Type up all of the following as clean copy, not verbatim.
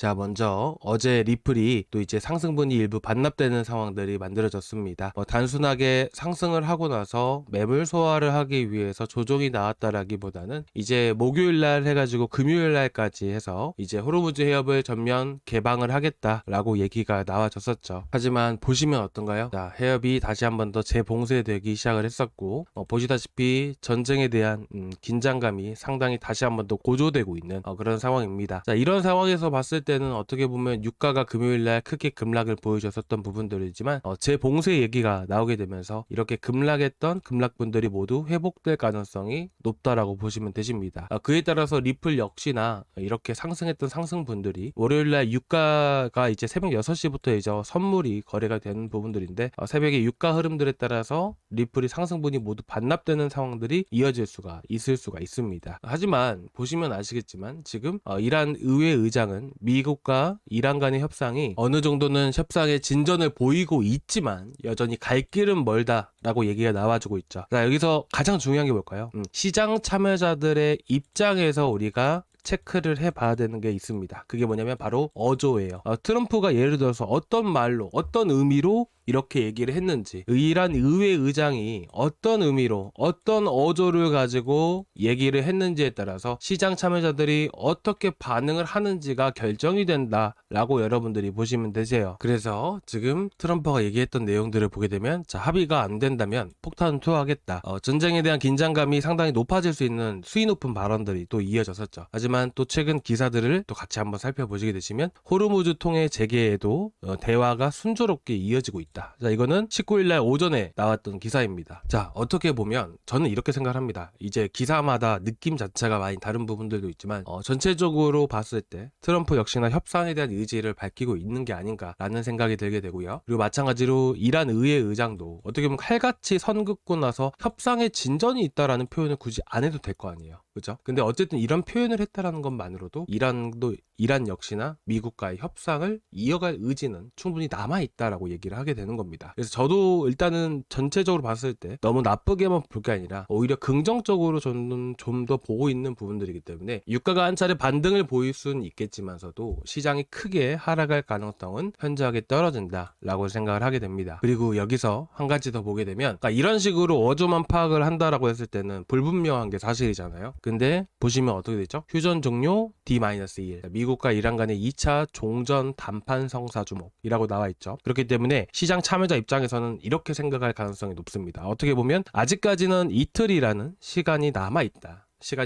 자, 먼저 어제 리플이 또 이제 상승분이 일부 반납되는 상황들이 만들어졌습니다. 단순하게 상승을 하고 나서 매물 소화를 하기 위해서 조정이 나왔다라기보다는 이제 목요일 날 해가지고 금요일 날까지 해서 이제 호르무즈 해협을 전면 개방을 하겠다라고 얘기가 나와졌었죠. 하지만 보시면 어떤가요? 자, 해협이 다시 한 번 더 재봉쇄되기 시작을 했었고, 보시다시피 전쟁에 대한 긴장감이 상당히 다시 한 번 더 고조되고 있는 그런 상황입니다. 자, 이런 상황에서 봤을 때는 어떻게 보면 유가가 금요일날 크게 급락을 보여줬었던 부분들이지만 재봉쇄 얘기가 나오게 되면서 이렇게 급락했던 급락분들이 모두 회복될 가능성이 높다라고 보시면 되십니다. 그에 따라서 리플 역시나 이렇게 상승했던 상승분들이 월요일날 유가가 이제 새벽 6시부터 이제 선물이 거래가 되는 부분들인데 새벽에 유가 흐름들에 따라서 리플이 상승분이 모두 반납되는 상황들이 이어질 수가 있을 수가 있습니다. 하지만 보시면 아시겠지만 지금 이란 의회 의장은 미국과 이란 간의 협상이 어느 정도는 협상의 진전을 보이고 있지만 여전히 갈 길은 멀다라고 얘기가 나와주고 있죠. 자, 여기서 가장 중요한 게 뭘까요? 시장 참여자들의 입장에서 우리가 체크를 해봐야 되는 게 있습니다. 그게 뭐냐면 바로 어조예요. 트럼프가 예를 들어서 어떤 말로 어떤 의미로 이렇게 얘기를 했는지, 이란 의회 의장이 어떤 의미로 어떤 어조를 가지고 얘기를 했는지에 따라서 시장 참여자들이 어떻게 반응을 하는지가 결정이 된다라고 여러분들이 보시면 되세요. 그래서 지금 트럼프가 얘기했던 내용들을 보게 되면 자, 합의가 안 된다면 폭탄 투하하겠다. 전쟁에 대한 긴장감이 상당히 높아질 수 있는 수위 높은 발언들이 또 이어졌었죠. 하지만 또 최근 기사들을 또 같이 한번 살펴보시게 되시면 호르무즈 통해 재개에도 대화가 순조롭게 이어지고 있다. 자, 이거는 19일날 오전에 나왔던 기사입니다. 자, 어떻게 보면 저는 이렇게 생각합니다. 이제 기사마다 느낌 자체가 많이 다른 부분들도 있지만 전체적으로 봤을 때 트럼프 역시나 협상에 대한 의지를 밝히고 있는 게 아닌가라는 생각이 들게 되고요. 그리고 마찬가지로 이란 의회 의장도 어떻게 보면 칼같이 선 긋고 나서 협상에 진전이 있다라는 표현을 굳이 안 해도 될 거 아니에요. 그죠? 근데 어쨌든 이런 표현을 했다라는 것만으로도 이란 역시나 미국과의 협상을 이어갈 의지는 충분히 남아있다라고 얘기를 하게 되는 겁니다. 그래서 저도 일단은 전체적으로 봤을 때 너무 나쁘게만 볼 게 아니라 오히려 긍정적으로 저는 좀 더 보고 있는 부분들이기 때문에 유가가 한 차례 반등을 보일 수는 있겠지만서도 시장이 크게 하락할 가능성은 현저하게 떨어진다라고 생각을 하게 됩니다. 그리고 여기서 한 가지 더 보게 되면 그러니까 이런 식으로 어조만 파악을 한다라고 했을 때는 불분명한 게 사실이잖아요. 근데 보시면 어떻게 되죠? 휴전 종료 D-1 미국과 이란 간의 2차 종전談判 성사 주목이라고 나와 있죠. 그렇기 때문에 시장 참여자 입장에서는 이렇게 생각할 가능성이 높습니다. 어떻게 보면 아직까지는 이틀이라는 시간이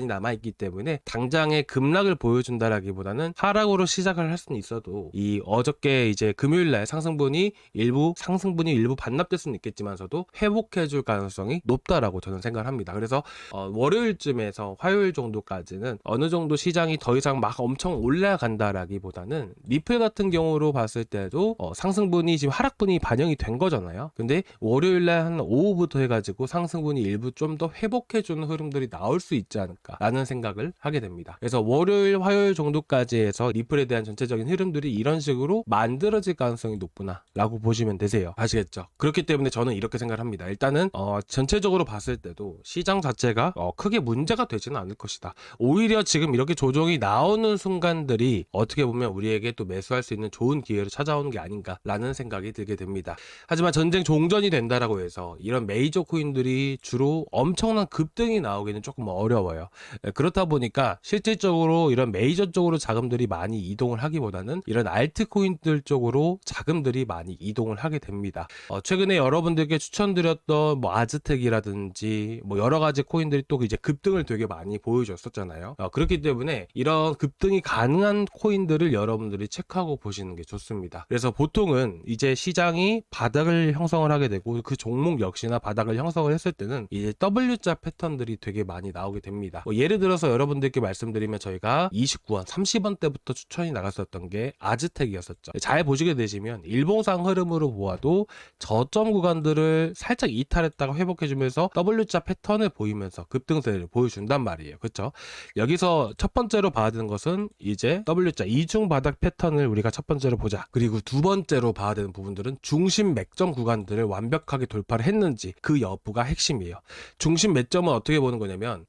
남아있기 때문에 당장의 급락을 보여준다라기보다는 하락으로 시작을 할 수는 있어도 이 어저께 이제 금요일날 상승분이 일부 반납될 수는 있겠지만서도 회복해줄 가능성이 높다라고 저는 생각을 합니다. 그래서 월요일쯤에서 화요일 정도까지는 어느 정도 시장이 더 이상 막 엄청 올라간다라기보다는 리플 같은 경우로 봤을 때도 상승분이 지금 하락분이 반영이 된 거잖아요. 근데 월요일날 한 오후부터 해가지고 상승분이 일부 좀 더 회복해주는 흐름들이 나올 수 있지 않을까라는 생각을 하게 됩니다. 그래서 월요일, 화요일 정도까지 해서 리플에 대한 전체적인 흐름들이 이런 식으로 만들어질 가능성이 높구나라고 보시면 되세요. 아시겠죠? 그렇기 때문에 저는 이렇게 생각을 합니다. 일단은 전체적으로 봤을 때도 시장 자체가 크게 문제가 되지는 않을 것이다. 오히려 지금 이렇게 조정이 나오는 순간들이 어떻게 보면 우리에게 또 매수할 수 있는 좋은 기회로 찾아오는 게 아닌가라는 생각이 들게 됩니다. 하지만 전쟁 종전이 된다라고 해서 이런 메이저 코인들이 주로 엄청난 급등이 나오기는 조금 어려워요. 그렇다 보니까 실질적으로 이런 메이저 쪽으로 자금들이 많이 이동을 하기보다는 이런 알트코인들 쪽으로 자금들이 많이 이동을 하게 됩니다. 최근에 여러분들께 추천드렸던 뭐 아즈텍이라든지 뭐 여러 가지 코인들이 또 이제 급등을 되게 많이 보여줬었잖아요. 그렇기 때문에 이런 급등이 가능한 코인들을 여러분들이 체크하고 보시는 게 좋습니다. 그래서 보통은 이제 시장이 바닥을 형성을 하게 되고 그 종목 역시나 바닥을 형성을 했을 때는 이제 W자 패턴들이 되게 많이 나오게 됩니다. 예를 들어서 여러분들께 말씀드리면 저희가 29원, 30원 때부터 추천이 나갔었던 게 아즈텍이었었죠. 잘 보시게 되시면 일봉상 흐름으로 보아도 저점 구간들을 살짝 이탈했다가 회복해주면서 W자 패턴을 보이면서 급등세를 보여준단 말이에요. 그렇죠? 여기서 첫 번째로 봐야 되는 것은 이제 W자 이중 바닥 패턴을 우리가 첫 번째로 보자. 그리고 두 번째로 봐야 되는 부분들은 중심 맥점 구간들을 완벽하게 돌파를 했는지 그 여부가 핵심이에요. 중심 매점은 어떻게 보는 거냐면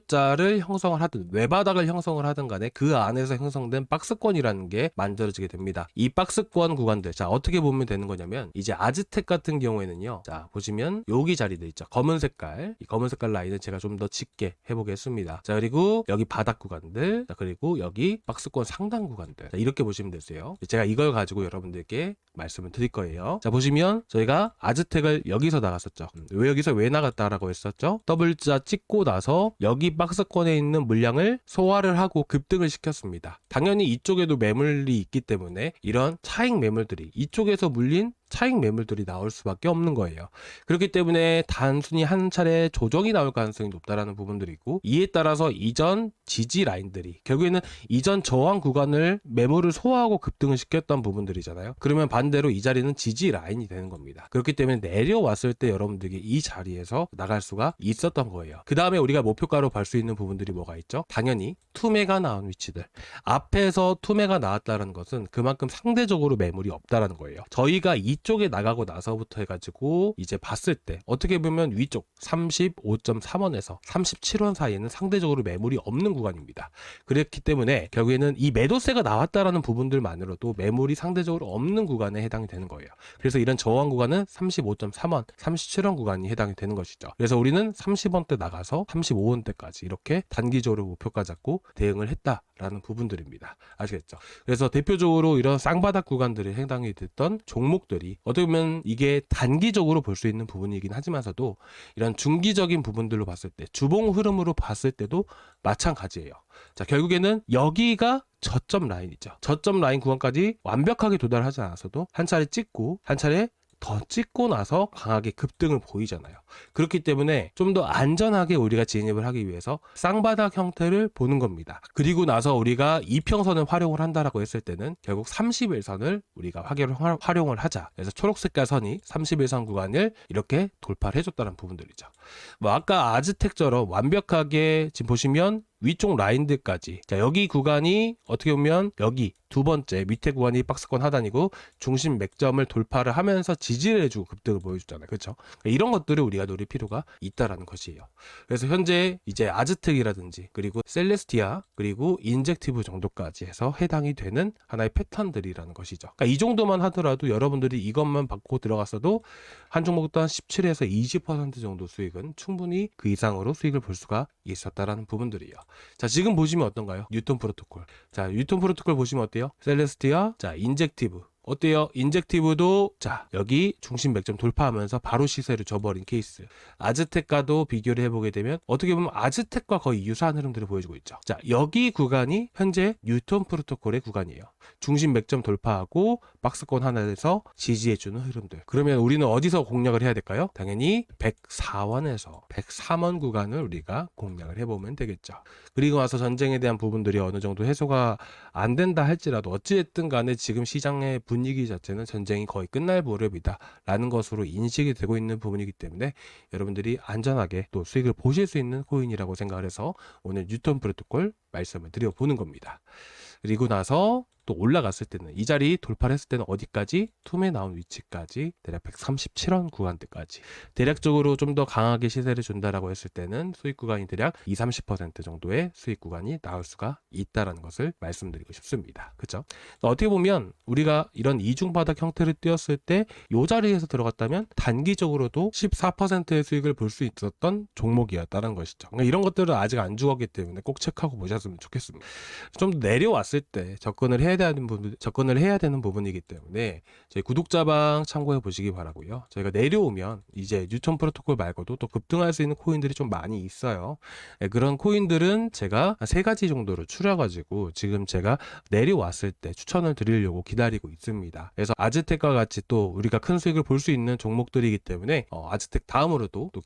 W자를 형성을 하든 외바닥을 형성을 하든 간에 그 안에서 형성된 박스권이라는 게 만들어지게 됩니다. 이 박스권 구간들, 자 어떻게 보면 되는 거냐면 이제 아즈텍 같은 경우에는요, 자 보시면 여기 자리들 있죠. 검은 색깔, 이 검은 색깔 라인을 제가 좀 더 짙게 해보겠습니다. 자 그리고 여기 바닥 구간들, 자 그리고 여기 박스권 상단 구간들, 자, 이렇게 보시면 되세요. 제가 이걸 가지고 여러분들께 말씀을 드릴 거예요. 자 보시면 저희가 아즈텍을 여기서 나갔었죠. 왜 나갔다라고 했었죠? W자 찍고 나서 여기 박스권에 있는 물량을 소화를 하고 급등을 시켰습니다. 당연히 이쪽에도 매물이 있기 때문에 이런 차익 매물들이, 이쪽에서 물린 차익 매물들이 나올 수밖에 없는 거예요. 그렇기 때문에 단순히 한 차례 조정이 나올 가능성이 높다라는 부분들이 있고, 이에 따라서 이전 지지 라인들이 결국에는 이전 저항 구간을 매물을 소화하고 급등을 시켰던 부분들이잖아요. 그러면 반대로 이 자리는 지지 라인이 되는 겁니다. 그렇기 때문에 내려왔을 때 여러분들이 이 자리에서 나갈 수가 있었던 거예요. 그 다음에 우리가 목표가로 볼 수 있는 부분들이 뭐가 있죠? 당연히 투매가 나온 위치들. 앞에서 투매가 나왔다는 것은 그만큼 상대적으로 매물이 없다라는 거예요. 저희가 이쪽에 나가고 나서부터 해가지고 이제 봤을 때 어떻게 보면 위쪽 35.3원에서 37원 사이에는 상대적으로 매물이 없는 구간입니다. 그렇기 때문에 결국에는 이 매도세가 나왔다라는 부분들만으로도 매물이 상대적으로 없는 구간에 해당이 되는 거예요. 그래서 이런 저항 구간은 35.3원, 37원 구간이 해당이 되는 것이죠. 그래서 우리는 30원대 나가서 35원대까지 이렇게 단기적으로 목표가 잡고 대응을 했다라는 부분들입니다. 아시겠죠? 그래서 대표적으로 이런 쌍바닥 구간들이 해당이 됐던 종목들이 어떻게 보면 이게 단기적으로 볼 수 있는 부분이긴 하지만서도 이런 중기적인 부분들로 봤을 때, 주봉 흐름으로 봤을 때도 마찬가지예요. 자, 결국에는 여기가 저점 라인이죠. 저점 라인 구간까지 완벽하게 도달하지 않았어도 한 차례 찍고 한 차례 더 찍고 나서 강하게 급등을 보이잖아요. 그렇기 때문에 좀 더 안전하게 우리가 진입을 하기 위해서 쌍바닥 형태를 보는 겁니다. 그리고 나서 우리가 이평선을 활용을 한다라고 했을 때는 결국 31선을 우리가 활용을 하자. 그래서 초록색깔 선이 31선 구간을 이렇게 돌파를 해줬다는 부분들이죠. 뭐 아까 아즈텍처럼 완벽하게 지금 보시면 위쪽 라인들까지, 자 여기 구간이 어떻게 보면 여기 두 번째 밑에 구간이 박스권 하단이고 중심 맥점을 돌파를 하면서 지지를 해주고 급등을 보여주잖아요. 그렇죠? 이런 것들을 우리가 노릴 필요가 있다라는 것이에요. 그래서 현재 이제 아즈텍이라든지 그리고 셀레스티아 그리고 인젝티브 정도까지 해서 해당이 되는 하나의 패턴들이라는 것이죠. 그러니까 이 정도만 하더라도 여러분들이 이것만 받고 들어갔어도 한 종목도 한 17에서 20% 정도 수익은 충분히 그 이상으로 수익을 볼 수가 있었다라는 부분들이에요. 자 지금 보시면 어떤가요? 뉴턴 프로토콜. 자 뉴턴 프로토콜 보시면 어때요? 셀레스티아, 자 인젝티브 어때요? 인젝티브도 자 여기 중심 맥점 돌파하면서 바로 시세를 줘버린 케이스. 아즈텍과도 비교를 해보게 되면 어떻게 보면 아즈텍과 거의 유사한 흐름들을 보여주고 있죠. 자 여기 구간이 현재 뉴턴 프로토콜의 구간이에요. 중심 맥점 돌파하고 박스권 하나에서 지지해주는 흐름들. 그러면 우리는 어디서 공략을 해야 될까요? 당연히 104원에서 103원 구간을 우리가 공략을 해보면 되겠죠. 그리고 나서 전쟁에 대한 부분들이 어느 정도 해소가 안 된다 할지라도 어찌됐든 간에 지금 시장의 분위기 자체는 전쟁이 거의 끝날 무렵이다 라는 것으로 인식이 되고 있는 부분이기 때문에 여러분들이 안전하게 또 수익을 보실 수 있는 코인이라고 생각을 해서 오늘 뉴턴 프로토콜 말씀을 드려보는 겁니다. 그리고 나서 또 올라갔을 때는 이 자리 돌파를 했을 때는 어디까지? 툼에 나온 위치까지 대략 137원 구간대까지 대략적으로 좀 더 강하게 시세를 준다라고 했을 때는 수익 구간이 대략 20-30% 정도의 수익 구간이 나올 수가 있다라는 것을 말씀드리고 싶습니다. 그렇죠? 어떻게 보면 우리가 이런 이중바닥 형태를 띄었을 때 이 자리에서 들어갔다면 단기적으로도 14%의 수익을 볼 수 있었던 종목이었다는 것이죠. 그러니까 이런 것들은 아직 안 죽었기 때문에 꼭 체크하고 보셨으면 좋겠습니다. 좀 내려왔을 때 접근을 해야 되는 부분이기 때문에 저희 구독자방 참고해 보시기 바라고요. 저희가 내려오면 이제 뉴턴 프로토콜 말고도 또 급등할 수 있는 코인들이 좀 많이 있어요. 그런 코인들은 제가 세 가지 정도로 추려가지고 지금 제가 내려왔을 때 추천을 드리려고 기다리고 있습니다. 그래서 아즈텍과 같이 또 우리가 큰 수익을 볼 수 있는 종목들이기 때문에 아즈텍 다음으로도 또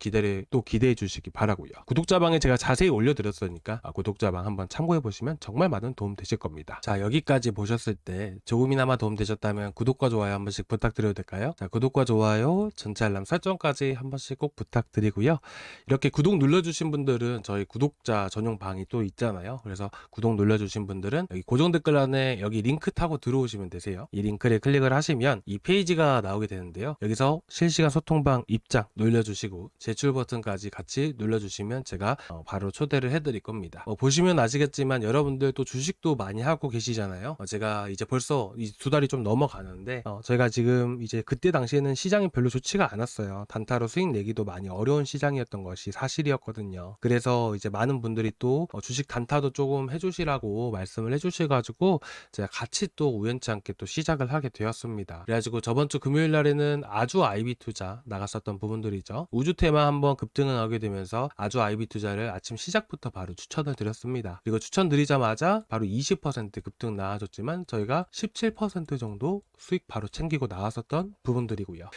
기대해 주시기 바라고요. 구독자방에 제가 자세히 올려드렸으니까 구독자방 한번 참고해 보시면 정말 많은 도움 되실 겁니다. 자 여기까지 보셨을 때 조금이나마 도움되셨다면 구독과 좋아요 한 번씩 부탁드려도 될까요? 자, 구독과 좋아요, 전체 알람 설정까지 한 번씩 꼭 부탁드리고요. 이렇게 구독 눌러주신 분들은 저희 구독자 전용 방이 또 있잖아요. 그래서 구독 눌러주신 분들은 여기 고정 댓글란에 여기 링크 타고 들어오시면 되세요. 이 링크를 클릭을 하시면 이 페이지가 나오게 되는데요. 여기서 실시간 소통방 입장 눌러주시고 제출 버튼까지 같이 눌러주시면 제가 바로 초대를 해드릴 겁니다. 보시면 아시겠지만 여러분들 또 주식도 많이 하고 계시잖아요. 제가 이제 벌써 이 2달이 좀 넘어가는데 저희가 지금 이제 그때 당시에는 시장이 별로 좋지가 않았어요. 단타로 수익 내기도 많이 어려운 시장이었던 것이 사실이었거든요. 그래서 이제 많은 분들이 또 주식 단타도 조금 해주시라고 말씀을 해주셔가지고 제가 같이 또 우연치 않게 또 시작을 하게 되었습니다. 그래가지고 저번 주 금요일 날에는 아주 IB 투자 나갔었던 부분들이죠. 우주 테마 한번 급등을 하게 되면서 아주 IB 투자를 아침 시작부터 바로 추천을 드렸습니다. 그리고 추천드리자마자 바로 20% 급등 나와줬지만 저희가 17% 정도 수익 바로 챙기고 나왔었던 부분들이고요.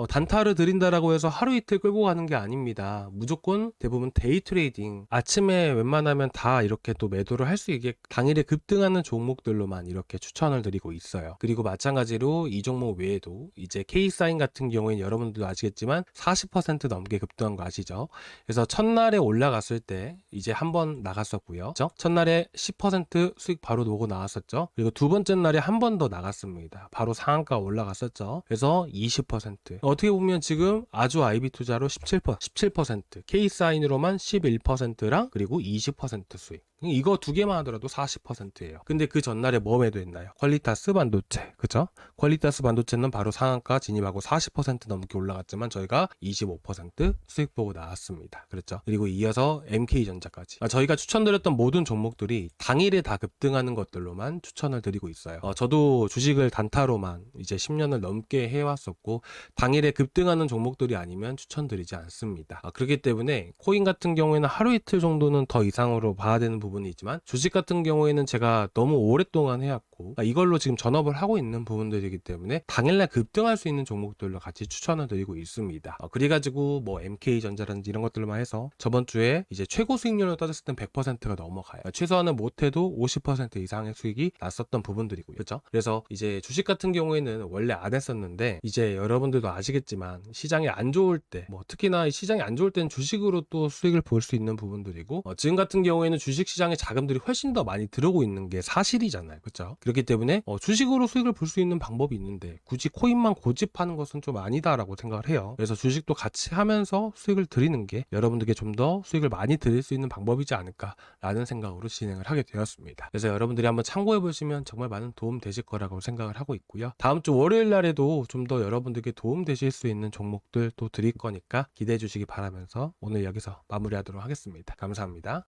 단타를 드린다라고 해서 하루 이틀 끌고 가는 게 아닙니다. 무조건 대부분 데이 트레이딩 아침에 웬만하면 다 이렇게 또 매도를 할 수 있게 당일에 급등하는 종목들로만 이렇게 추천을 드리고 있어요. 그리고 마찬가지로 이 종목 외에도 이제 K사인 같은 경우에는 여러분들도 아시겠지만 40% 넘게 급등한 거 아시죠? 그래서 첫날에 올라갔을 때 이제 한번 나갔었고요. 그렇죠? 첫날에 10% 수익 바로 놓고 나왔었죠. 그리고 두 번째 날에 한 번 더 나갔습니다. 바로 상한가 올라갔었죠. 그래서 20%. 어떻게 보면 지금 아주 IB 투자로 17%, K사인으로만 11%랑 그리고 20% 수익. 이거 두 개만 하더라도 40%예요. 근데 그 전날에 뭐 매도했나요? 퀄리타스 반도체. 그죠? 퀄리타스 반도체는 바로 상한가 진입하고 40% 넘게 올라갔지만 저희가 25% 수익 보고 나왔습니다. 그렇죠? 그리고 이어서 MK전자까지. 저희가 추천드렸던 모든 종목들이 당일에 다 급등하는 것들로만 추천을 드리고 있어요. 저도 주식을 단타로만 이제 10년을 넘게 해왔었고 당일에 급등하는 종목들이 아니면 추천드리지 않습니다. 그렇기 때문에 코인 같은 경우에는 하루 이틀 정도는 더 이상으로 봐야 되는 부분이 있지만 주식 같은 경우에는 제가 너무 오랫동안 해왔고 이걸로 지금 전업을 하고 있는 부분들이기 때문에 당일날 급등할 수 있는 종목들로 같이 추천을 드리고 있습니다. 그래가지고 뭐 MK전자라든지 이런 것들만 해서 저번 주에 이제 최고 수익률로 따졌을 땐 100%가 넘어가요. 최소한은 못해도 50% 이상의 수익이 났었던 부분들이고요. 그렇죠? 그래서 이제 주식 같은 경우에는 원래 안 했었는데 이제 여러분들도 아시겠지만 시장이 안 좋을 때 뭐 특히나 시장이 안 좋을 때는 주식으로 또 수익을 볼 수 있는 부분들이고 지금 같은 경우에는 주식 시장에 자금들이 훨씬 더 많이 들어오고 있는 게 사실이잖아요. 그렇죠? 그렇기 때문에 주식으로 수익을 볼 수 있는 방법이 있는데 굳이 코인만 고집하는 것은 좀 아니다라고 생각을 해요. 그래서 주식도 같이 하면서 수익을 드리는 게 여러분들께 좀 더 수익을 많이 드릴 수 있는 방법이지 않을까라는 생각으로 진행을 하게 되었습니다. 그래서 여러분들이 한번 참고해 보시면 정말 많은 도움 되실 거라고 생각을 하고 있고요. 다음 주 월요일 날에도 좀 더 여러분들께 도움 되실 수 있는 종목들 또 드릴 거니까 기대해 주시기 바라면서 오늘 여기서 마무리하도록 하겠습니다. 감사합니다.